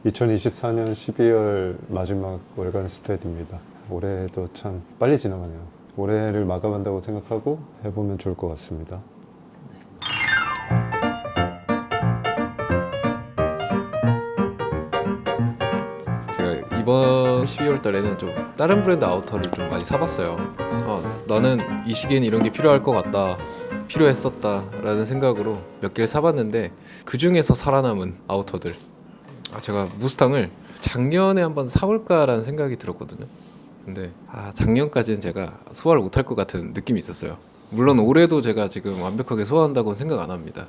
2024년 12월 마지막 월간 스테디입니다. 올해도 참 빨리 지나가네요. 올해를 마감한다고 생각하고 해보면 좋을 것 같습니다. 제가 이번 12월 달에는 좀 다른 브랜드 아우터를 좀 많이 사봤어요. 나는 이 시기엔 이런 게 필요할 것 같다, 필요했었다 라는 생각으로 몇 개를 사봤는데, 그 중에서 살아남은 아우터들, 제가 무스탕을 작년에 한번 사볼까라는 생각이 들었거든요. 근데 작년까지는 제가 소화를 못할 것 같은 느낌이 있었어요. 물론 올해도 제가 지금 완벽하게 소화한다고 생각 안 합니다.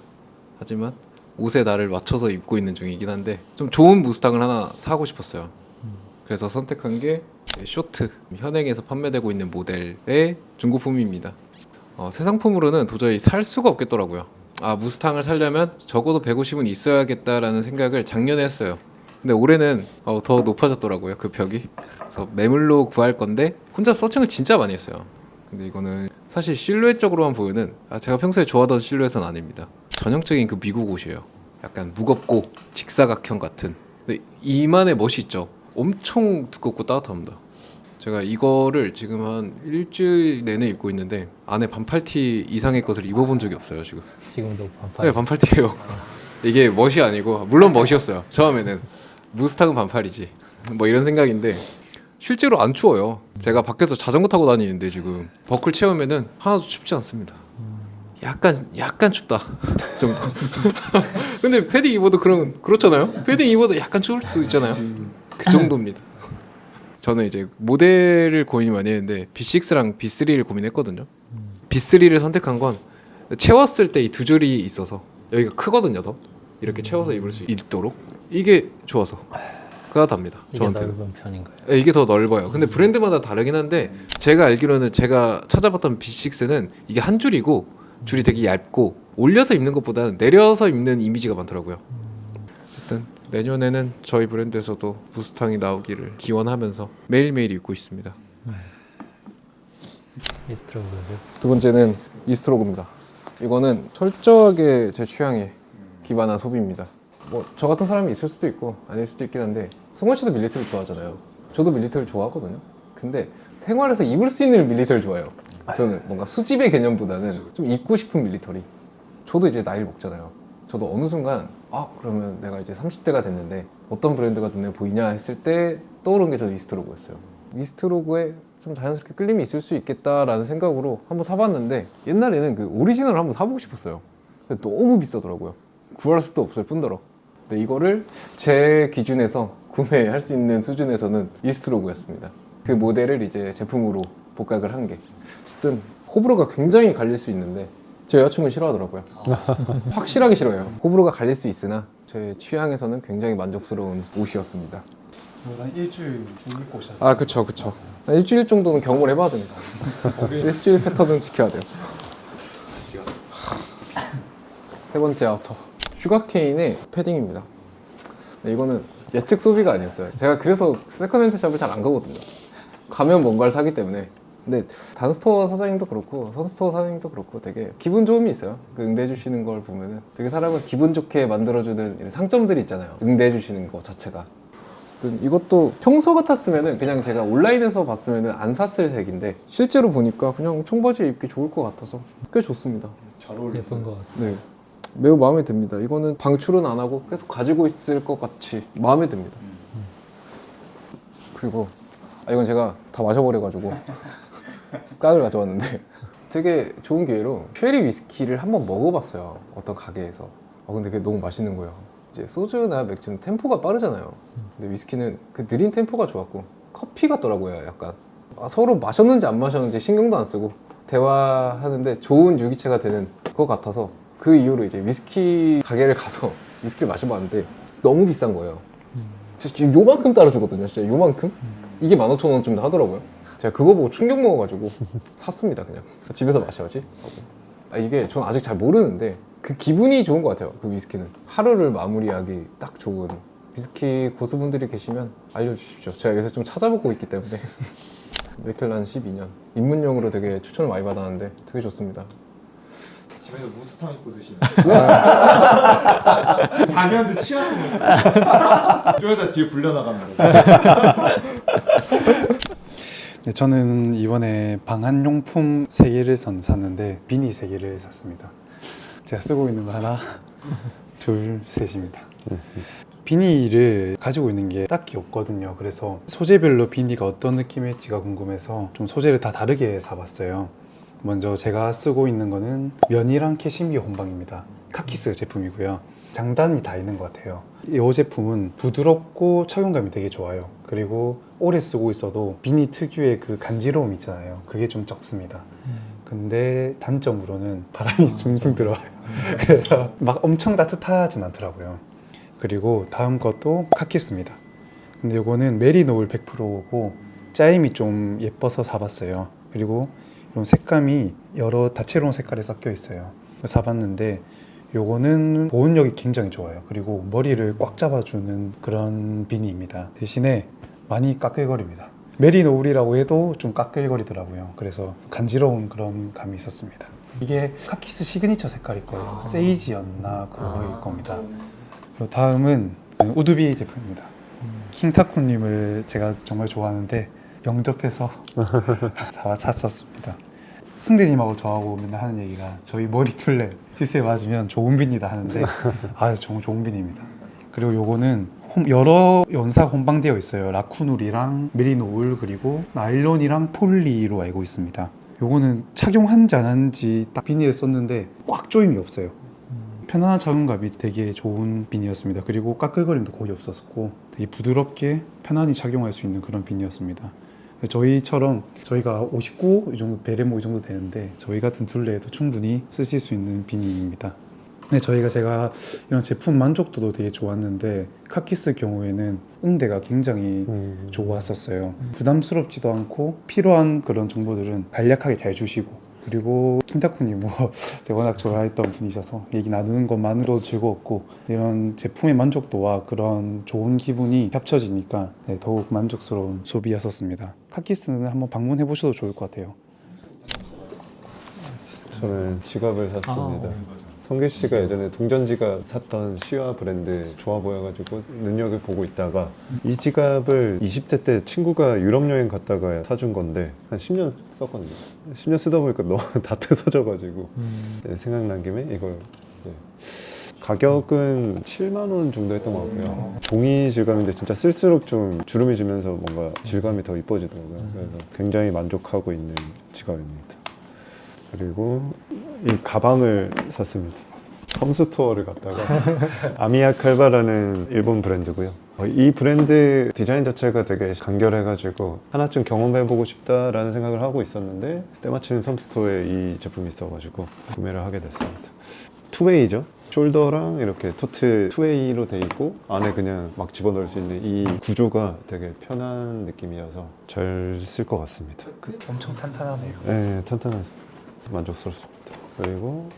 하지만 옷에 나를 맞춰서 입고 있는 중이긴 한데, 좀 좋은 무스탕을 하나 사고 싶었어요. 그래서 선택한 게 쇼트, 현행에서 판매되고 있는 모델의 중고품입니다. 새 상품으로는 도저히 살 수가 없겠더라고요. 무스탕을 살려면 적어도 150은 있어야겠다라는 생각을 작년에 했어요. 근데 올해는 더 높아졌더라고요, 그 벽이. 그래서 매물로 구할 건데 혼자 서칭을 진짜 많이 했어요. 근데 이거는 사실 실루엣적으로만 보면은 제가 평소에 좋아하던 실루엣은 아닙니다. 전형적인 그 미국 옷이에요. 약간 무겁고 직사각형 같은. 근데 이만의 멋이 있죠. 엄청 두껍고 따뜻합니다. 제가 이거를 지금 한 일주일 내내 입고 있는데 안에 반팔티 이상의 것을 입어본 적이 없어요, 지금. 지금도 반팔. 네, 반팔티예요. 이게 멋이 아니고, 물론 멋이었어요, 처음에는. 무스탕은 반팔이지, 뭐 이런 생각인데 실제로 안 추워요. 제가 밖에서 자전거 타고 다니는데 지금 버클 채우면은 하나도 춥지 않습니다. 약간 춥다 정도. 근데 패딩 입어도 그렇잖아요. 패딩 입어도 약간 추울 수 있잖아요. 그 정도입니다. 저는 이제 모델을 고민 많이 했는데 B6랑 B3를 고민했거든요. B3를 선택한 건 채웠을 때 이 두 줄이 있어서 여기가 크거든요. 더 이렇게 채워서 입을 수 있도록 이게 좋아서 그가 답니다. 이게 저한테는. 넓은 편인가요? 네, 이게 더 넓어요. 근데 브랜드마다 다르긴 한데 제가 알기로는, 제가 찾아봤던 B6는 이게 한 줄이고 줄이 되게 얇고 올려서 입는 것보다는 내려서 입는 이미지가 많더라고요. 어쨌든 내년에는 저희 브랜드에서도 무스탕이 나오기를 기원하면서 매일매일 입고 있습니다. 이스트로브죠. 두 번째는 이스트로그입니다. 이거는 철저하게 제 취향에 기반한 소비입니다. 뭐 저 같은 사람이 있을 수도 있고 아닐 수도 있긴 한데, 승원 씨도 밀리터리 좋아하잖아요. 저도 밀리터리 좋아하거든요. 근데 생활에서 입을 수 있는 밀리터리 좋아해요. 저는 뭔가 수집의 개념보다는 좀 입고 싶은 밀리터리. 저도 이제 나이를 먹잖아요. 저도 어느 순간 그러면 내가 이제 30대가 됐는데 어떤 브랜드가 눈에 보이냐 했을 때 떠오른 게 저는 이스트로그였어요. 이스트로그에 좀 자연스럽게 끌림이 있을 수 있겠다라는 생각으로 한번 사봤는데, 옛날에는 그 오리지널을 한번 사보고 싶었어요. 근데 너무 비싸더라고요. 구할 수도 없을 뿐더러. 근데 이거를 제 기준에서 구매할 수 있는 수준에서는 이스트로그였습니다. 그 모델을 이제 제품으로 복각을 한 게. 어쨌든 호불호가 굉장히 갈릴 수 있는데 제 여자친구는 싫어하더라고요. 확실하게 싫어요. 호불호가 갈릴 수 있으나 제 취향에서는 굉장히 만족스러운 옷이었습니다. 한 일주일 좀 입고 오셨어요. 그쵸. 일주일 정도는 경험을 해봐야 됩니다. 일주일 패턴은 지켜야 돼요. 세 번째 아우터, 슈가케인의 패딩입니다. 이거는 예측 소비가 아니었어요. 제가 그래서 세컨핸드 샵을 잘 안 가거든요. 가면 뭔가를 사기 때문에. 근데 단스토어 사장님도 그렇고 섬스토어 사장님도 그렇고 되게 기분 좋음이 있어요. 그 응대해 주시는 걸 보면은 되게 사람을 기분 좋게 만들어주는 이런 상점들이 있잖아요. 응대해 주시는 거 자체가. 어쨌든 이것도 평소 같았으면은 그냥 제가 온라인에서 봤으면은 안 샀을 색인데 실제로 보니까 그냥 청바지에 입기 좋을 것 같아서 꽤 좋습니다. 잘 어울리세요. 예쁜 것 같아요. 네, 매우 마음에 듭니다. 이거는 방출은 안 하고 계속 가지고 있을 것 같이 마음에 듭니다. 그리고 이건 제가 다 마셔버려가지고 깡을 가져왔는데, 되게 좋은 기회로 쉐리 위스키를 한번 먹어봤어요, 어떤 가게에서. 근데 그게 너무 맛있는 거예요. 이제 소주나 맥주는 템포가 빠르잖아요. 근데 위스키는 그 느린 템포가 좋았고 커피 같더라고요. 약간 서로 마셨는지 안 마셨는지 신경도 안 쓰고 대화하는데 좋은 유기체가 되는 것 같아서, 그 이후로 이제 위스키 가게를 가서 위스키를 마셔봤는데 너무 비싼 거예요. 진짜 요만큼 따라주거든요. 진짜 요만큼? 이게 15,000원 좀 하더라고요. 제가 그거 보고 충격 먹어가지고 샀습니다. 그냥 집에서 마셔야지 하고. 이게 전 아직 잘 모르는데 그 기분이 좋은 것 같아요. 그 위스키는 하루를 마무리하기 딱 좋은. 위스키 고수분들이 계시면 알려주십시오. 제가 요새 좀 찾아보고 있기 때문에. 맥켈란 12년 입문용으로 되게 추천을 많이 받았는데 되게 좋습니다. 집에서 무스탕 입고 드시는 자면도 치아도 그러다 뒤에 불려나갑니다. 네, 저는 이번에 방한용품 3개를 샀는데 비니 3개를 샀습니다. 제가 쓰고 있는 거 하나, 둘, 셋입니다. 비니를 가지고 있는 게 딱히 없거든요. 그래서 소재별로 비니가 어떤 느낌일지가 궁금해서 좀 소재를 다 다르게 사봤어요. 먼저 제가 쓰고 있는 거는 면이랑 캐시미어 혼방입니다. 카키스 제품이고요. 장단이 다 있는 것 같아요. 이 제품은 부드럽고 착용감이 되게 좋아요. 그리고 오래 쓰고 있어도 비니 특유의 그 간지러움 있잖아요. 그게 좀 적습니다. 근데 단점으로는 바람이 숭숭 들어와요. 그래서 막 엄청 따뜻하진 않더라고요. 그리고 다음 것도 카키스입니다. 근데 이거는 메리노울 100%고 짜임이 좀 예뻐서 사봤어요. 그리고 이런 색감이 여러 다채로운 색깔이 섞여 있어요. 사봤는데 요거는 보온력이 굉장히 좋아요. 그리고 머리를 꽉 잡아주는 그런 비니입니다. 대신에 많이 까끌거립니다. 메리노울이라고 해도 좀 까끌거리더라고요. 그래서 간지러운 그런 감이 있었습니다. 이게 카키스 시그니처 색깔일 거예요. 세이지였나 그거일 겁니다. 다음은 우드비 제품입니다. 킹타쿠님을 제가 정말 좋아하는데 영접해서 샀었습니다. 승대님하고 저하고 맨날 하는 얘기가 저희 머리 툴레 티스에 맞으면 좋은 비니다 하는데 정말 좋은 비니입니다. 그리고 요거는 여러 연사 혼방되어 있어요. 라쿠놀이랑 메리노울 그리고 나일론이랑 폴리로 알고 있습니다. 요거는 착용한지 안 한지 딱 비니를 썼는데 꽉 조임이 없어요. 편안한 착용감이 되게 좋은 비니였습니다. 그리고 까끌거림도 거의 없었고 되게 부드럽게 편안히 착용할 수 있는 그런 비니였습니다. 저희처럼 저희가 59 이 정도 베레모 이 정도 되는데 저희 같은 둘레에도 충분히 쓰실 수 있는 비니입니다. 근데 제가 이런 제품 만족도도 되게 좋았는데 카키스 경우에는 응대가 굉장히 좋았었어요. 부담스럽지도 않고 필요한 그런 정보들은 간략하게 잘 주시고 그리고 킹타쿠님 제가 워낙 좋아했던 분이셔서 얘기 나누는 것만으로도 즐거웠고 이런 제품의 만족도와 그런 좋은 기분이 합쳐지니까 더욱 만족스러운 소비였었습니다. 카키스는 한번 방문해 보셔도 좋을 것 같아요. 저는 지갑을 샀습니다. 성규 씨가 예전에 동전지갑 샀던 시와 브랜드 좋아 보여가지고 눈여겨보고 있다가 이 지갑을 20대 때 친구가 유럽 여행 갔다가 사준 건데 한 10년 썼거든요. 10년 쓰다 보니까 너무 다 뜯어져가지고 생각난 김에 이걸 가격은 7만 원 정도 했던 것 같고요. 종이 질감인데 진짜 쓸수록 좀 주름이 지면서 뭔가 질감이 더 이뻐지더라고요. 그래서 굉장히 만족하고 있는 지갑입니다. 그리고 이 가방을 샀습니다. 섬스 투어를 갔다가 아미야 칼바라는 일본 브랜드고요. 이 브랜드 디자인 자체가 되게 간결해가지고 하나쯤 경험해보고 싶다라는 생각을 하고 있었는데 때마침 섬스 투어에 이 제품이 있어가지고 구매를 하게 됐습니다. 투웨이죠. 숄더랑 이렇게 토트 투웨이로 돼 있고 안에 그냥 막 집어넣을 수 있는 이 구조가 되게 편한 느낌이어서 잘 쓸 것 같습니다. 엄청 탄탄하네요. 네, 탄탄한 만족스럽습니다. 그리고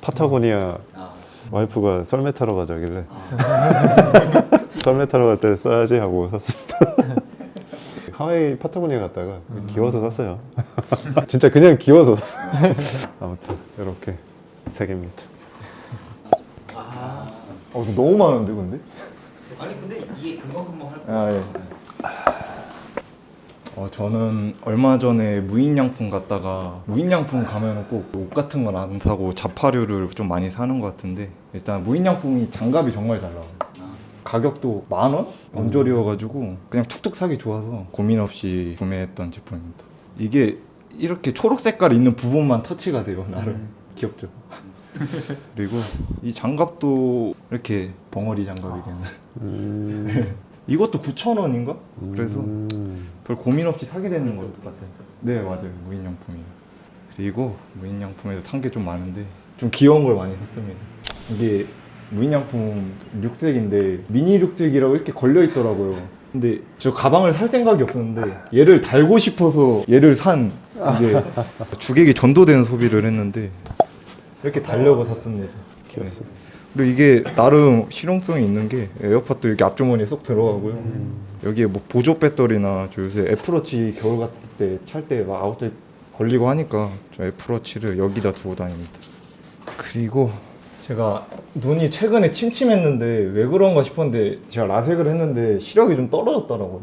파타고니아 와이프가 썰매 타러 가자길래 썰매 타러 갈 때 써야지 하고 샀습니다. 하와이 파타고니아 갔다가 귀여워서 샀어요. 진짜 그냥 귀여워서 샀어요. 아무튼 이렇게 3개입니다. 이거 너무 많은데 근데? 아니 근데 이게 금방 할 거야. 예. 저는 얼마 전에 무인양품 갔다가 무인양품 가면 꼭 옷 같은 건 안 사고 자파류를 좀 많이 사는 것 같은데 일단 무인양품이 장갑이 정말 잘 나와요. 가격도 10,000원? 언저리여가지고 그냥 툭툭 사기 좋아서 고민 없이 구매했던 제품입니다. 이게 이렇게 초록 색깔 있는 부분만 터치가 돼요. 나름 귀엽죠. 그리고 이 장갑도 이렇게 벙어리 장갑이 되는 이것도 9,000원인가? 그래서 별 고민 없이 사게 되는 것 같아요. 네 맞아요. 무인양품이에요. 그리고 무인양품에서 산 게 좀 많은데 좀 귀여운 걸 많이 샀습니다. 이게 무인양품 룩색인데 미니 룩색이라고 이렇게 걸려 있더라고요. 근데 저 가방을 살 생각이 없었는데 얘를 달고 싶어서 얘를 산 이게 주객이 전도되는 소비를 했는데 이렇게 달려고 샀습니다. 귀엽습니다. 그리고 이게 나름 실용성이 있는 게 에어팟도 여기 앞주머니에 쏙 들어가고요. 여기에 뭐 보조 배터리나 저 요새 애플워치 겨울 같을 때 찰 때 막 아웃도어 걸리고 하니까 저 애플워치를 여기다 두고 다닙니다. 그리고 제가 눈이 최근에 침침했는데 왜 그런가 싶었는데 제가 라섹을 했는데 시력이 좀 떨어졌더라고요.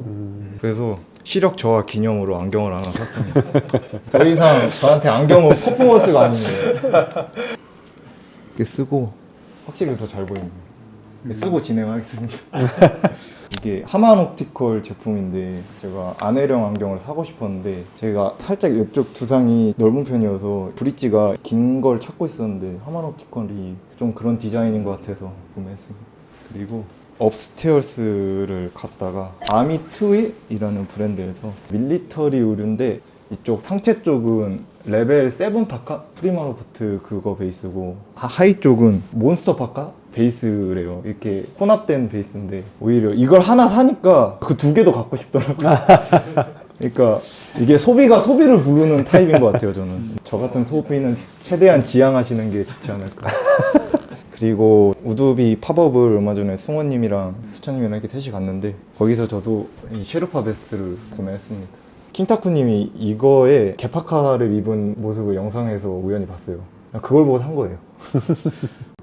그래서 시력 저하 기념으로 안경을 하나 샀습니다. 더 이상 저한테 안경은 퍼포먼스가 아니에요. 이렇게 쓰고 확실히 더 잘 보입니다. 쓰고 진행하겠습니다. 이게 하만옵티컬 제품인데 제가 안혜령 안경을 사고 싶었는데 제가 살짝 이쪽 두상이 넓은 편이어서 브릿지가 긴 걸 찾고 있었는데 하만옵티컬이 좀 그런 디자인인 것 같아서 구매했습니다. 그리고 업스테어스를 갔다가 아미트윌이라는 브랜드에서 밀리터리 의류인데 이쪽 상체 쪽은 레벨 7 파카 프리마로프트 그거 베이스고 하이 쪽은 몬스터 파카 베이스래요. 이렇게 혼합된 베이스인데 오히려 이걸 하나 사니까 그 두 개도 갖고 싶더라고요. 그러니까 이게 소비가 소비를 부르는 타입인 것 같아요. 저는 저 같은 소비는 최대한 지양하시는 게 좋지 않을까. 그리고 우두비 팝업을 얼마 전에 승원님이랑 수찬님이랑 이렇게 셋이 갔는데 거기서 저도 이 쉐르파 베스트를 구매했습니다. 킹타쿠님이 이거에 개파카를 입은 모습을 영상에서 우연히 봤어요. 그걸 보고 산 거예요.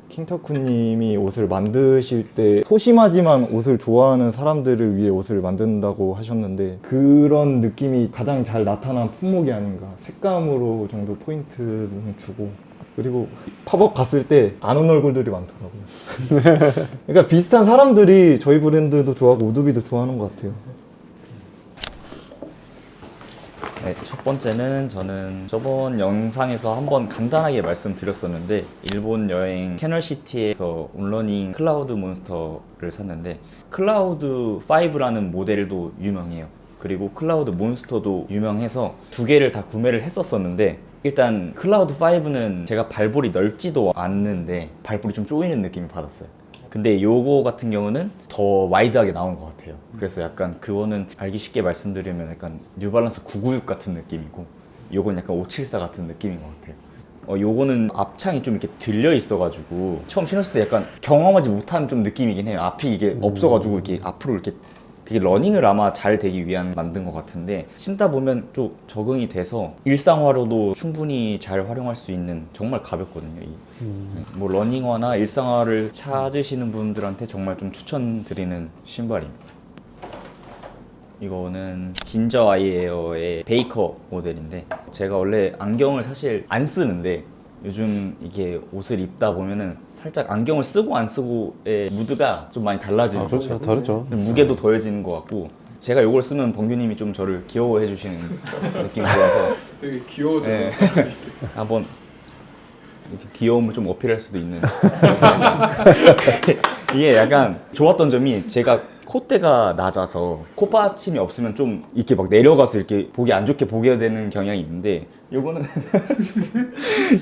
킹타쿠님이 옷을 만드실 때 소심하지만 옷을 좋아하는 사람들을 위해 옷을 만든다고 하셨는데 그런 느낌이 가장 잘 나타난 품목이 아닌가. 색감으로 정도 포인트를 주고 그리고 팝업 갔을 때 안 온 얼굴들이 많더라고요. 그러니까 비슷한 사람들이 저희 브랜드도 좋아하고 우두비도 좋아하는 것 같아요. 네, 첫 번째는 저는 저번 영상에서 한번 간단하게 말씀드렸었는데 일본 여행 캐널시티에서 온러닝 클라우드 몬스터를 샀는데 클라우드 5라는 모델도 유명해요. 그리고 클라우드 몬스터도 유명해서 두 개를 다 구매를 했었었는데 일단 클라우드 5는 제가 발볼이 넓지도 않는데 발볼이 좀 쪼이는 느낌을 받았어요. 근데 요거 같은 경우는 더 와이드하게 나온 것 같아요. 그래서 약간 그거는 알기 쉽게 말씀드리면 약간 뉴발란스 996 같은 느낌이고 요건 약간 574 같은 느낌인 것 같아요. 요거는 앞창이 좀 이렇게 들려 있어가지고 처음 신었을 때 약간 경험하지 못한 좀 느낌이긴 해요. 앞이 이게 없어가지고 이렇게 앞으로 이렇게 그게 러닝을 아마 잘 되기 위한 만든 것 같은데 신다 보면 좀 적응이 돼서 일상화로도 충분히 잘 활용할 수 있는 정말 가볍거든요. 뭐 러닝화나 일상화를 찾으시는 분들한테 정말 좀 추천드리는 신발입니다. 이거는 진저 아이에어의 베이커 모델인데 제가 원래 안경을 사실 안 쓰는데 요즘 이게 옷을 입다 보면은 살짝 안경을 쓰고 안 쓰고의 무드가 좀 많이 달라지는 것 그렇죠. 같아요. 다르죠. 무게도 더해지는 것 같고 제가 이걸 쓰면 범규님이 좀 저를 귀여워해 주시는 느낌이 들어서 되게 귀여워져. 네. 한번 이렇게 귀여움을 좀 어필할 수도 있는 이게 약간 좋았던 점이 제가 콧대가 낮아서 콧받침이 없으면 좀 이렇게 막 내려가서 이렇게 보기 안 좋게 보게 되는 경향이 있는데 요거는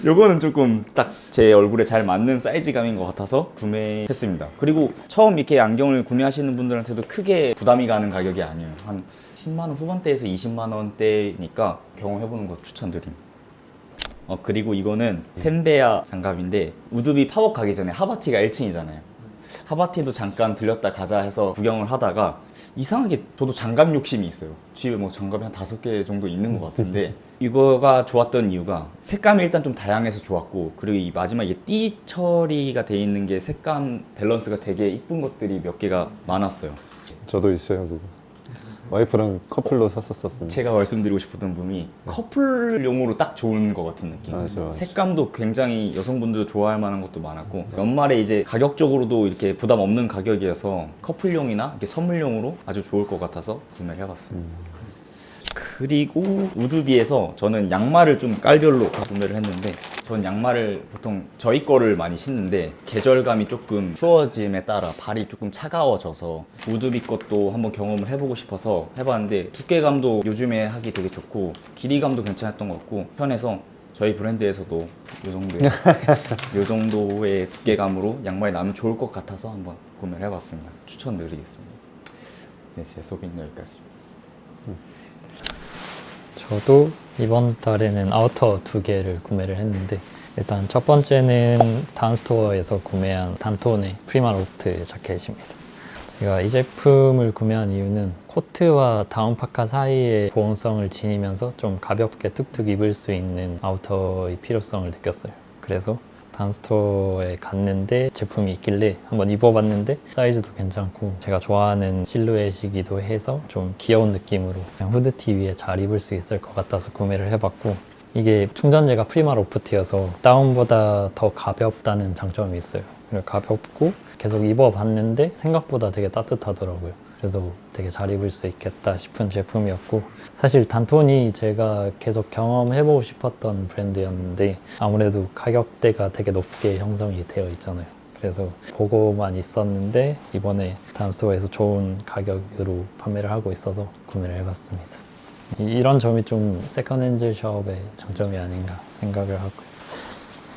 요거는 조금 딱 제 얼굴에 잘 맞는 사이즈감인 것 같아서 구매했습니다. 그리고 처음 이렇게 안경을 구매하시는 분들한테도 크게 부담이 가는 가격이 아니에요. 한 10만 원 후반대에서 20만 원대니까 경험해보는 거 추천드립니다. 그리고 이거는 템베아 장갑인데 우두비 팝업 가기 전에 하바티가 1층이잖아요. 하바티도 잠깐 들렸다 가자 해서 구경을 하다가 이상하게 저도 장갑 욕심이 있어요. 집에 뭐 장갑이 한 5개 정도 있는 것 같은데 이거가 좋았던 이유가 색감이 일단 좀 다양해서 좋았고 그리고 이 마지막에 띠 처리가 돼 있는 게 색감 밸런스가 되게 이쁜 것들이 몇 개가 많았어요. 저도 있어요 그거. 와이프랑 커플로 샀었습니다. 제가 말씀드리고 싶었던 부분이 커플용으로 딱 좋은 것 같은 느낌. 맞아. 색감도 굉장히 여성분들도 좋아할 만한 것도 많았고 연말에 이제 가격적으로도 이렇게 부담 없는 가격이어서 커플용이나 이렇게 선물용으로 아주 좋을 것 같아서 구매를 해봤어요. 그리고 우두비에서 저는 양말을 좀 깔별로 구매를 했는데 전 양말을 보통 저희 거를 많이 신는데 계절감이 조금 추워짐에 따라 발이 조금 차가워져서 우두비 것도 한번 경험을 해보고 싶어서 해봤는데 두께감도 요즘에 하기 되게 좋고 길이감도 괜찮았던 것 같고 편해서 저희 브랜드에서도 요 정도의 두께감으로 양말이 나면 좋을 것 같아서 한번 구매를 해봤습니다. 추천드리겠습니다. 네, 제 소개는 여기까지입니다. 저도 이번 달에는 아우터 2개를 구매를 했는데 일단 첫 번째는 다운스토어에서 구매한 단톤의 프리마로프트 자켓입니다. 제가 이 제품을 구매한 이유는 코트와 다운 파카 사이에 보온성을 지니면서 좀 가볍게 툭툭 입을 수 있는 아우터의 필요성을 느꼈어요. 그래서 단스토어에 갔는데 제품이 있길래 한번 입어봤는데 사이즈도 괜찮고 제가 좋아하는 실루엣이기도 해서 좀 귀여운 느낌으로 그냥 후드티 위에 잘 입을 수 있을 것 같아서 구매를 해봤고, 이게 충전재가 프리마 로프트여서 다운보다 더 가볍다는 장점이 있어요. 그리고 가볍고 계속 입어봤는데 생각보다 되게 따뜻하더라고요. 그래서 되게 잘 입을 수 있겠다 싶은 제품이었고, 사실 단톤이 제가 계속 경험해보고 싶었던 브랜드였는데 아무래도 가격대가 되게 높게 형성이 되어 있잖아요. 그래서 보고만 있었는데 이번에 단스토어에서 좋은 가격으로 판매를 하고 있어서 구매를 해봤습니다. 이런 점이 좀 세컨핸드 숍의 장점이 아닌가 생각을 하고요.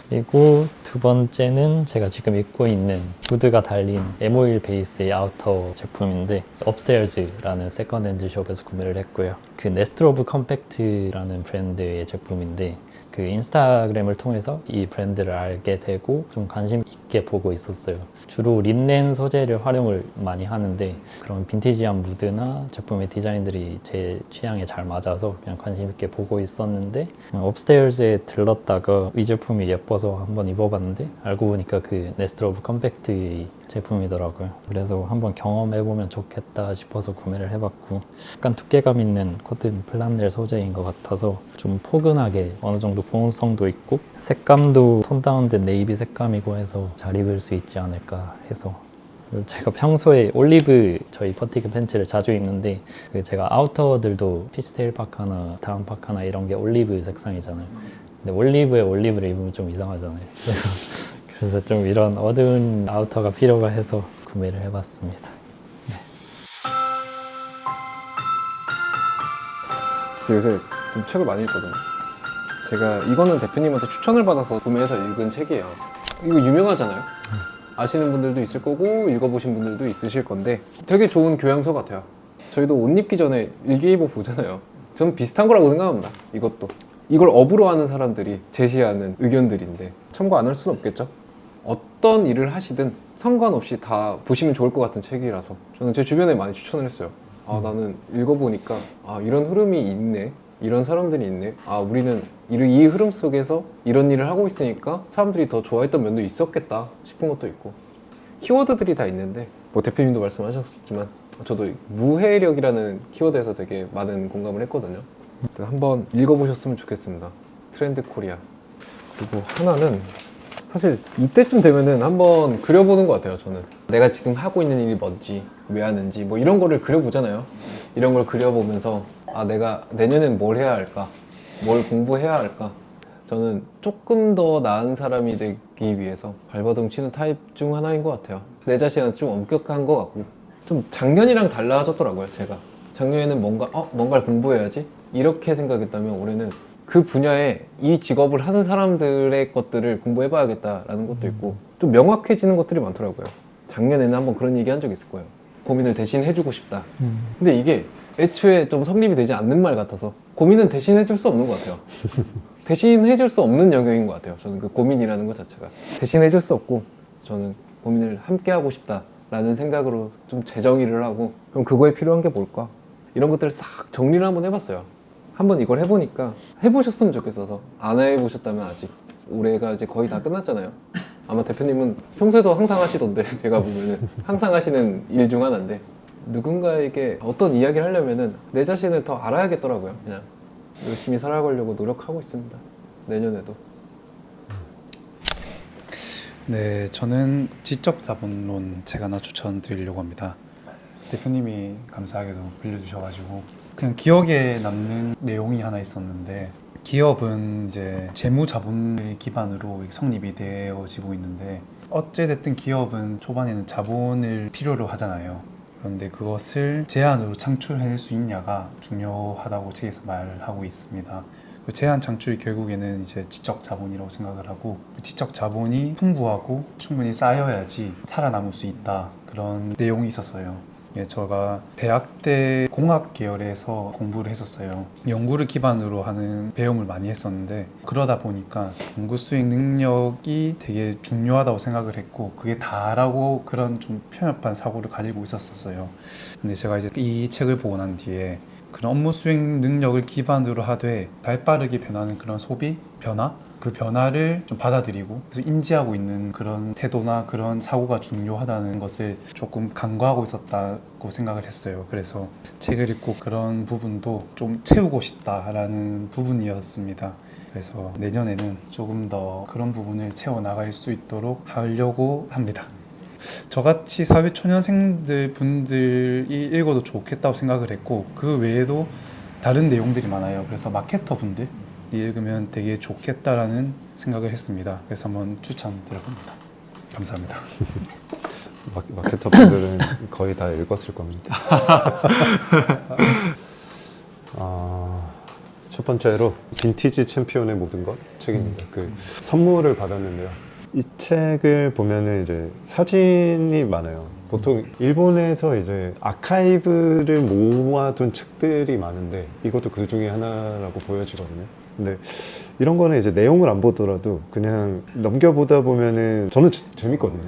그리고 두 번째는 제가 지금 입고 있는 후드가 달린 에모일 베이스의 아우터 제품인데 업스테어즈라는 세컨핸드 숍에서 구매를 했고요. 그 네스트로브 컴팩트라는 브랜드의 제품인데 그 인스타그램을 통해서 이 브랜드를 알게 되고 좀 관심 있게 보고 있었어요. 주로 린넨 소재를 활용을 많이 하는데 그런 빈티지한 무드나 제품의 디자인들이 제 취향에 잘 맞아서 그냥 관심 있게 보고 있었는데 업스테어즈에 들렀다가 이 제품이 예뻐서 한번 입어봤는데 알고 보니까 그 네스트로브 컴팩트 제품이더라고요. 그래서 한번 경험해보면 좋겠다 싶어서 구매를 해봤고, 약간 두께감 있는 코튼 플란넬 소재인 것 같아서 좀 포근하게 어느 정도 보온성도 있고 색감도 톤 다운된 네이비 색감이고 해서 잘 입을 수 있지 않을까 해서. 그리고 제가 평소에 올리브 저희 퍼티그 팬츠를 자주 입는데 제가 아우터들도 피치테일 파카나 다운 파카나 이런 게 올리브 색상이잖아요. 근데 올리브에 올리브를 입으면 좀 이상하잖아요. 그래서 좀 이런 어두운 아우터가 필요가 해서 구매를 해봤습니다. 요새 좀 책을 많이 읽거든요. 제가 이거는 대표님한테 추천을 받아서 구매해서 읽은 책이에요. 이거 유명하잖아요. 아시는 분들도 있을 거고 읽어보신 분들도 있으실 건데 되게 좋은 교양서 같아요. 저희도 옷 입기 전에 일기예보 보잖아요. 저는 비슷한 거라고 생각합니다. 이것도 이걸 업으로 하는 사람들이 제시하는 의견들인데 참고 안 할 수는 없겠죠. 어떤 일을 하시든 상관없이 다 보시면 좋을 것 같은 책이라서 저는 제 주변에 많이 추천을 했어요. 아, 나는 읽어보니까 아, 이런 흐름이 있네, 이런 사람들이 있네, 아, 우리는 이 흐름 속에서 이런 일을 하고 있으니까 사람들이 더 좋아했던 면도 있었겠다 싶은 것도 있고, 키워드들이 다 있는데 뭐 대표님도 말씀하셨지만 저도 무해력이라는 키워드에서 되게 많은 공감을 했거든요. 한번 읽어보셨으면 좋겠습니다. 트렌드 코리아. 그리고 하나는 사실 이때쯤 되면은 한번 그려보는 것 같아요. 저는 내가 지금 하고 있는 일이 뭔지, 왜 하는지 뭐 이런 거를 그려보잖아요. 이런 걸 그려보면서 아, 내가 내년엔 뭘 해야 할까, 뭘 공부해야 할까. 저는 조금 더 나은 사람이 되기 위해서 발버둥 치는 타입 중 하나인 것 같아요. 내 자신한테 좀 엄격한 것 같고, 좀 작년이랑 달라졌더라고요. 제가 작년에는 뭔가를 공부해야지 이렇게 생각했다면 올해는 그 분야에 이 직업을 하는 사람들의 것들을 공부해봐야겠다라는 것도 있고 좀 명확해지는 것들이 많더라고요. 작년에는 한번 그런 얘기 한 적 있을 거예요. 고민을 대신 해주고 싶다. 근데 이게 애초에 좀 성립이 되지 않는 말 같아서 고민은 대신 해줄 수 없는 것 같아요. 대신 해줄 수 없는 영역인 것 같아요. 저는 그 고민이라는 것 자체가 대신 해줄 수 없고, 저는 고민을 함께 하고 싶다라는 생각으로 좀 재정의를 하고, 그럼 그거에 필요한 게 뭘까? 이런 것들을 싹 정리를 한번 해봤어요. 한번 이걸 해보니까 해보셨으면 좋겠어서. 안 해보셨다면 아직 올해가 이제 거의 다 끝났잖아요. 아마 대표님은 평소에도 항상 하시던데 제가 보면은 항상 하시는 일 중 하나인데, 누군가에게 어떤 이야기를 하려면은 내 자신을 더 알아야겠더라고요. 그냥 열심히 살아가려고 노력하고 있습니다. 내년에도. 네, 저는 지적 자본론 책 하나 추천드리려고 합니다. 대표님이 감사하게도 빌려주셔가지고 그냥 기억에 남는 내용이 하나 있었는데, 기업은 이제 재무 자본을 기반으로 성립이 되어지고 있는데, 어찌됐든 기업은 초반에는 자본을 필요로 하잖아요. 그런데 그것을 제한으로 창출해낼 수 있냐가 중요하다고 책에서 말하고 있습니다. 그 제한 창출이 결국에는 이제 지적 자본이라고 생각을 하고, 그 지적 자본이 풍부하고 충분히 쌓여야지 살아남을 수 있다, 그런 내용이 있었어요. 예, 제가 대학 때 공학 계열에서 공부를 했었어요. 연구를 기반으로 하는 배움을 많이 했었는데 그러다 보니까 연구 수행 능력이 되게 중요하다고 생각을 했고 그게 다라고 그런 좀 편협한 사고를 가지고 있었어요. 근데 제가 이제 이 책을 보고 난 뒤에 그런 업무 수행 능력을 기반으로 하되 발빠르게 변하는 그런 소비 변화 그 변화를 좀 받아들이고 그래서 인지하고 있는 그런 태도나 그런 사고가 중요하다는 것을 조금 간과하고 있었다고 생각을 했어요. 그래서 책을 읽고 그런 부분도 좀 채우고 싶다라는 부분이었습니다. 그래서 내년에는 조금 더 그런 부분을 채워나갈 수 있도록 하려고 합니다. 저같이 사회초년생들 분들이 읽어도 좋겠다고 생각을 했고 그 외에도 다른 내용들이 많아요. 그래서 마케터 분들이 읽으면 되게 좋겠다라는 생각을 했습니다. 그래서 한번 추천드려봅니다. 감사합니다. 마케터 분들은 거의 다 읽었을 겁니다. 첫 번째로 빈티지 챔피언의 모든 것 책입니다. 그 선물을 받았는데요. 이 책을 보면은 이제 사진이 많아요. 보통 일본에서 이제 아카이브를 모아둔 책들이 많은데 이것도 그 중에 하나라고 보여지거든요. 근데 이런 거는 이제 내용을 안 보더라도 그냥 넘겨보다 보면은 저는 재밌거든요.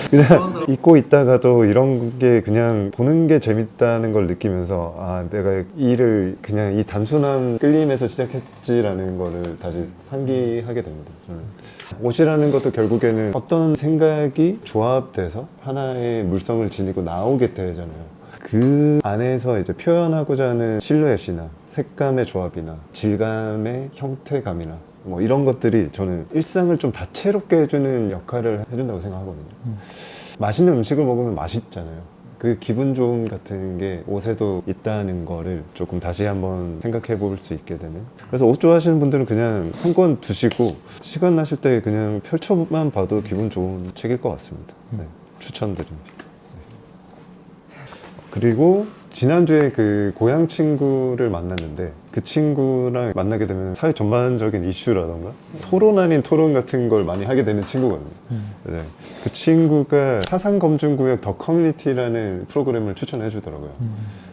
그냥 읽고 있다가도 이런 게 그냥 보는 게 재밌다는 걸 느끼면서 아 내가 일을 그냥 이 단순한 끌림에서 시작했지라는 거를 다시 상기하게 됩니다. 저는 옷이라는 것도 결국에는 어떤 생각이 조합돼서 하나의 물성을 지니고 나오게 되잖아요. 그 안에서 이제 표현하고자 하는 실루엣이나 색감의 조합이나 질감의 형태감이나 뭐 이런 것들이 저는 일상을 좀 다채롭게 해주는 역할을 해준다고 생각하거든요. 맛있는 음식을 먹으면 맛있잖아요. 그 기분 좋음 같은 게 옷에도 있다는 거를 조금 다시 한번 생각해 볼 수 있게 되는. 그래서 옷 좋아하시는 분들은 그냥 한 권 두시고 시간 나실 때 그냥 펼쳐만 봐도 기분 좋은 책일 것 같습니다. 네, 추천드립니다. 네. 그리고 지난주에 그 고향 친구를 만났는데 그 친구랑 만나게 되면 사회 전반적인 이슈라던가 토론 아닌 토론 같은 걸 많이 하게 되는 친구거든요. 네. 그 친구가 사상검증구역 더 커뮤니티라는 프로그램을 추천해 주더라고요.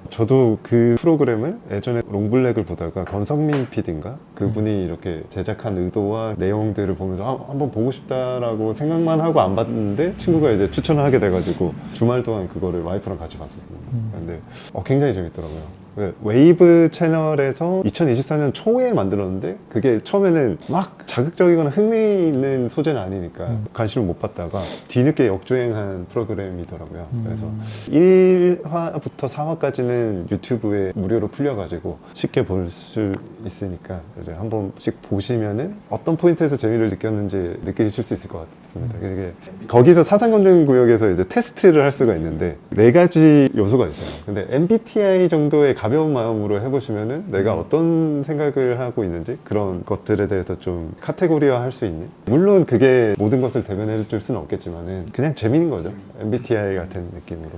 저도 그 프로그램을 예전에 롱블랙을 보다가 권성민 PD인가? 그분이 이렇게 제작한 의도와 내용들을 보면서 한번 보고 싶다라고 생각만 하고 안 봤는데 친구가 이제 추천을 하게 돼가지고 주말 동안 그거를 와이프랑 같이 봤었습니다. 근데 굉장히 재밌더라고요. 웨이브 채널에서 2024년 초에 만들었는데 그게 처음에는 막 자극적이거나 흥미있는 소재는 아니니까 관심을 못 받다가 뒤늦게 역주행한 프로그램이더라고요. 그래서 1화부터 4화까지는 유튜브에 무료로 풀려가지고 쉽게 볼 수 있으니까 이제 한 번씩 보시면은 어떤 포인트에서 재미를 느꼈는지 느끼실 수 있을 것 같습니다. 이게 거기서 사상검증구역에서 이제 테스트를 할 수가 있는데 4가지 요소가 있어요. 근데 MBTI 정도의 가벼운 마음으로 해보시면은 내가 어떤 생각을 하고 있는지 그런 것들에 대해서 좀 카테고리화 할 수 있는, 물론 그게 모든 것을 대변해 줄 수는 없겠지만은 그냥 재밌는 거죠. MBTI 같은 느낌으로.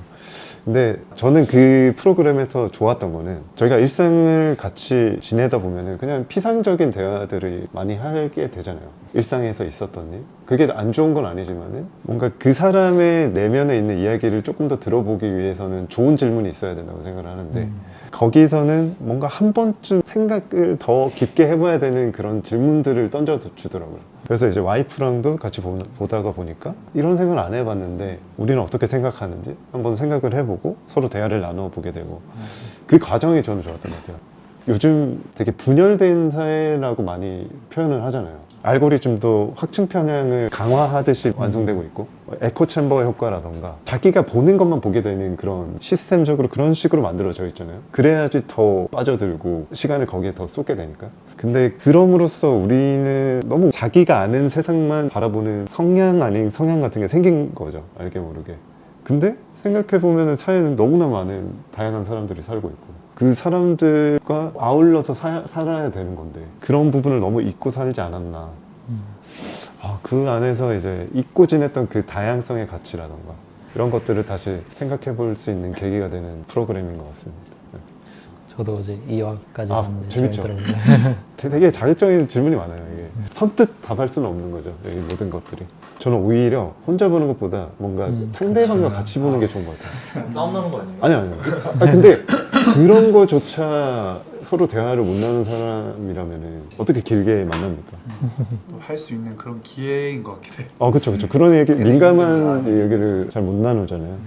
근데 저는 그 프로그램에서 좋았던 거는 저희가 일상을 같이 지내다 보면은 그냥 피상적인 대화들을 많이 하게 되잖아요. 일상에서 있었던 일. 그게 안 좋은 건 아니지만은 뭔가 그 사람의 내면에 있는 이야기를 조금 더 들어보기 위해서는 좋은 질문이 있어야 된다고 생각을 하는데 거기서는 뭔가 한 번쯤 생각을 더 깊게 해봐야 되는 그런 질문들을 던져주더라고요. 그래서 이제 와이프랑도 같이 보다가 보니까 이런 생각을 안 해봤는데 우리는 어떻게 생각하는지 한번 생각을 해보고 서로 대화를 나눠보게 되고 그 과정이 저는 좋았던 것 같아요. 요즘 되게 분열된 사회라고 많이 표현을 하잖아요. 알고리즘도 확증 편향을 강화하듯이 완성되고 있고 에코챔버 효과라던가 자기가 보는 것만 보게 되는 그런 시스템적으로 그런 식으로 만들어져 있잖아요. 그래야지 더 빠져들고 시간을 거기에 더 쏟게 되니까. 근데 그럼으로써 우리는 너무 자기가 아는 세상만 바라보는 성향 아닌 성향 같은 게 생긴 거죠. 알게 모르게. 근데 생각해보면 사회는 너무나 많은 다양한 사람들이 살고 있고 그 사람들과 아울러서 살아야 되는 건데 그런 부분을 너무 잊고 살지 않았나. 그 안에서 이제 잊고 지냈던 그 다양성의 가치라던가 이런 것들을 다시 생각해 볼 수 있는 계기가 되는 프로그램인 것 같습니다. 네. 저도 어제 2화까지 아, 봤는데 재밌죠. 재밌더라고요. 되게 자극적인 질문이 많아요. 이게 선뜻 답할 수는 없는 거죠. 이 모든 것들이. 저는 오히려 혼자 보는 것보다 뭔가 상대방과 같이 보는 게 좋은 것 같아요. 싸움 나는 거 아니에요? 아니요. 근데 그런 거조차 서로 대화를 못 나누는 사람이라면 어떻게 길게 만납니까? 할 수 있는 그런 기회인 것 같기도 해요. 그렇죠. 그런 얘기, 민감한 얘기를 잘 못 나누잖아요.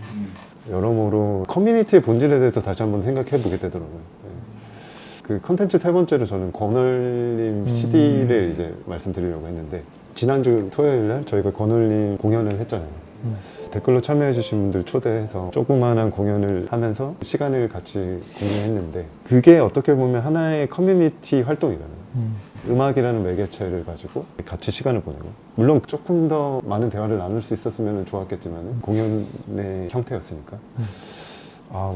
여러모로 커뮤니티의 본질에 대해서 다시 한번 생각해 보게 되더라고요. 그 컨텐츠 세 번째로 저는 권얼님 CD를 이제 말씀드리려고 했는데, 지난주 토요일 날 저희가 권얼님 공연을 했잖아요. 댓글로 참여해 주신 분들 초대해서 조그마한 공연을 하면서 시간을 같이 공유했는데, 그게 어떻게 보면 하나의 커뮤니티 활동이잖아요. 음악이라는 매개체를 가지고 같이 시간을 보내고, 물론 조금 더 많은 대화를 나눌 수 있었으면 좋았겠지만 공연의 형태였으니까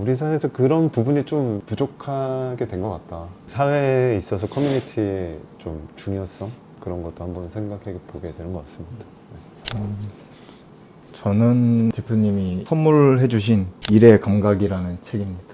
우리 사회에서 그런 부분이 좀 부족하게 된 것 같다. 사회에 있어서 커뮤니티의 좀 중요성, 그런 것도 한번 생각해 보게 되는 것 같습니다. 저는 대표님이 선물해 주신 일의 감각이라는 책입니다.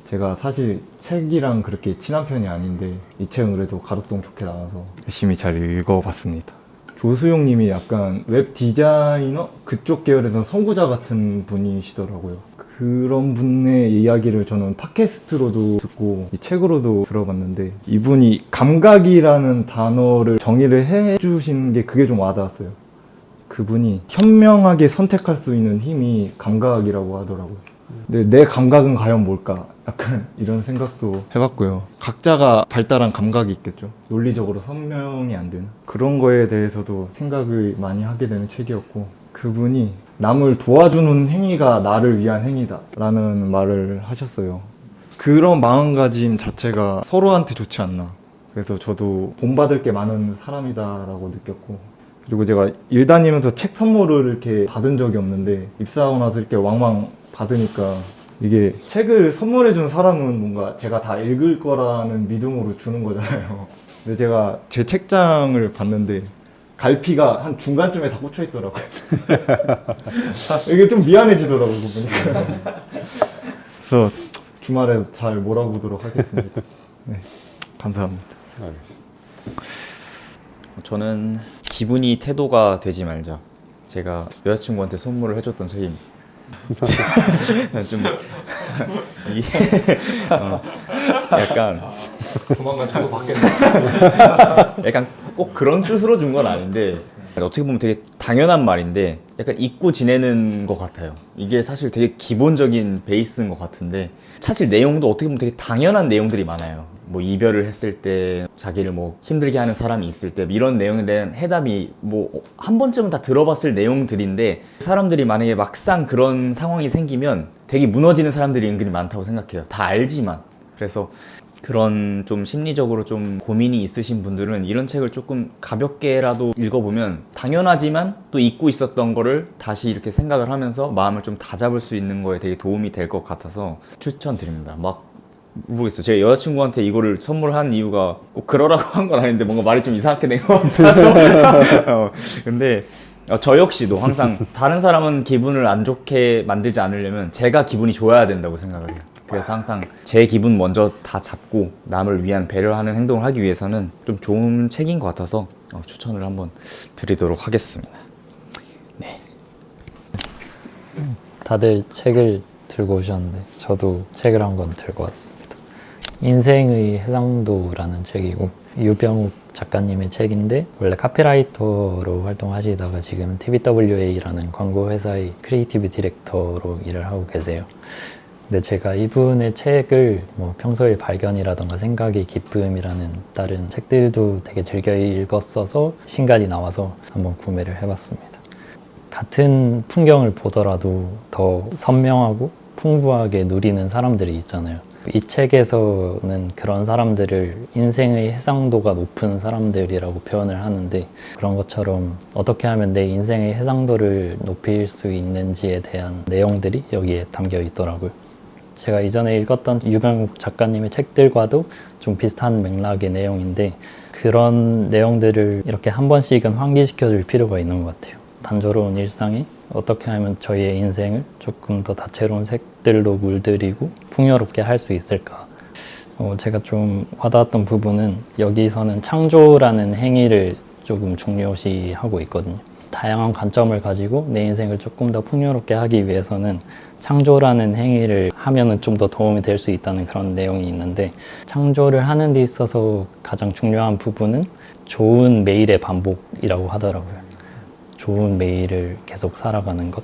제가 사실 책이랑 그렇게 친한 편이 아닌데 이 책은 그래도 가독성 좋게 나와서 열심히 잘 읽어봤습니다. 조수용 님이 약간 웹 디자이너? 그쪽 계열에서 선구자 같은 분이시더라고요. 그런 분의 이야기를 저는 팟캐스트로도 듣고 이 책으로도 들어봤는데, 이분이 감각이라는 단어를 정의를 해주신 게 그게 좀 와닿았어요. 그분이 현명하게 선택할 수 있는 힘이 감각이라고 하더라고요. 근데 내 감각은 과연 뭘까? 약간 이런 생각도 해봤고요. 각자가 발달한 감각이 있겠죠. 논리적으로 선명이 안 되는 그런 거에 대해서도 생각을 많이 하게 되는 책이었고, 그분이 남을 도와주는 행위가 나를 위한 행위다 라는 말을 하셨어요. 그런 마음가짐 자체가 서로한테 좋지 않나. 그래서 저도 본받을 게 많은 사람이다 라고 느꼈고, 그리고 제가 일 다니면서 책 선물을 이렇게 받은 적이 없는데 입사하고 나서 이렇게 왕왕 받으니까, 이게 책을 선물해준 사람은 뭔가 제가 다 읽을 거라는 믿음으로 주는 거잖아요. 근데 제가 제 책장을 봤는데 갈피가 한 중간쯤에 다 꽂혀 있더라고요. 이게 좀 미안해지더라고요, 그분이. 그래서 주말에 잘 몰아보도록 하겠습니다. 네, 감사합니다. 알겠습니다. 저는 기분이 태도가 되지 말자. 제가 여자친구한테 선물을 해줬던 책입니다. 좀 이게 약간 조만간 저도 받겠네. 약간 꼭 그런 뜻으로 준 건 아닌데, 어떻게 보면 되게 당연한 말인데 약간 잊고 지내는 것 같아요. 이게 사실 되게 기본적인 베이스인 것 같은데, 사실 내용도 어떻게 보면 되게 당연한 내용들이 많아요. 뭐 이별을 했을 때, 자기를 뭐 힘들게 하는 사람이 있을 때, 이런 내용에 대한 해답이 뭐 한 번쯤은 다 들어봤을 내용들인데, 사람들이 만약에 막상 그런 상황이 생기면 되게 무너지는 사람들이 은근히 많다고 생각해요. 다 알지만. 그래서 그런 좀 심리적으로 좀 고민이 있으신 분들은 이런 책을 조금 가볍게라도 읽어보면 당연하지만 또 잊고 있었던 거를 다시 이렇게 생각을 하면서 마음을 좀 다잡을 수 있는 거에 되게 도움이 될 것 같아서 추천드립니다. 막 모르겠어요. 제가 여자친구한테 이거를 선물한 이유가 꼭 그러라고 한 건 아닌데 뭔가 말이 좀 이상하게 된 것 같아서 근데 저 역시도 항상 다른 사람은 기분을 안 좋게 만들지 않으려면 제가 기분이 좋아야 된다고 생각을 해요. 그래서 항상 제 기분 먼저 다 잡고 남을 위한 배려하는 행동을 하기 위해서는 좀 좋은 책인 것 같아서 추천을 한번 드리도록 하겠습니다. 네. 다들 책을 들고 오셨는데 저도 책을 한 권 들고 왔습니다. 인생의 해상도라는 책이고, 유병욱 작가님의 책인데 원래 카피라이터로 활동하시다가 지금 TBWA라는 광고 회사의 크리에이티브 디렉터로 일을 하고 계세요. 근데 제가 이분의 책을 뭐 평소에 발견이라던가 생각의 기쁨이라는 다른 책들도 되게 즐겨 읽었어서 신간이 나와서 한번 구매를 해봤습니다. 같은 풍경을 보더라도 더 선명하고 풍부하게 누리는 사람들이 있잖아요. 이 책에서는 그런 사람들을 인생의 해상도가 높은 사람들이라고 표현을 하는데, 그런 것처럼 어떻게 하면 내 인생의 해상도를 높일 수 있는지에 대한 내용들이 여기에 담겨 있더라고요. 제가 이전에 읽었던 유병욱 작가님의 책들과도 좀 비슷한 맥락의 내용인데, 그런 내용들을 이렇게 한 번씩은 환기시켜 줄 필요가 있는 것 같아요. 단조로운 일상에 어떻게 하면 저희의 인생을 조금 더 다채로운 색들로 물들이고 풍요롭게 할 수 있을까? 제가 좀 와닿았던 부분은 여기서는 창조라는 행위를 조금 중요시하고 있거든요. 다양한 관점을 가지고 내 인생을 조금 더 풍요롭게 하기 위해서는 창조라는 행위를 하면은 좀 더 도움이 될 수 있다는 그런 내용이 있는데, 창조를 하는 데 있어서 가장 중요한 부분은 좋은 매일의 반복이라고 하더라고요. 좋은 매일을 계속 살아가는 것.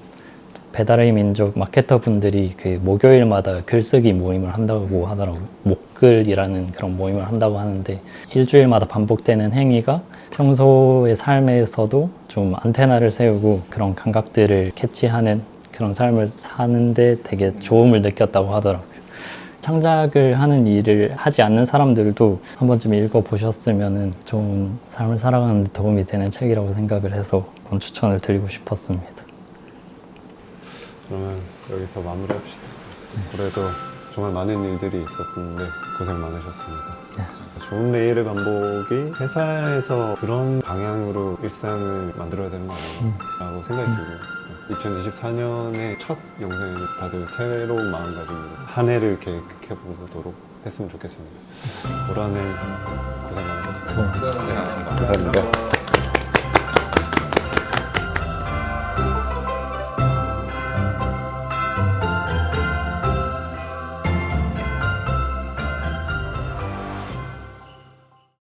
배달의 민족 마케터 분들이 그 목요일마다 글쓰기 모임을 한다고 하더라고요. 목글이라는 그런 모임을 한다고 하는데, 일주일마다 반복되는 행위가 평소의 삶에서도 좀 안테나를 세우고 그런 감각들을 캐치하는 그런 삶을 사는데 되게 좋음을 느꼈다고 하더라고요. 창작을 하는 일을 하지 않는 사람들도 한 번쯤 읽어보셨으면 좋은 삶을 살아가는 데 도움이 되는 책이라고 생각을 해서 추천을 드리고 싶었습니다. 그러면 여기서 마무리합시다. 올해도 정말 많은 일들이 있었는데 고생 많으셨습니다. 좋은 매일의 반복이 회사에서 그런 방향으로 일상을 만들어야 되는 거 아닌가라고 생각이 들고요. 2024년의 첫 영상에 다들 새로운 마음가짐으로 한 해를 계획해보도록 했으면 좋겠습니다. 올 한 해 고생 많으셨습니다. 고생하셨습니다. 감사합니다.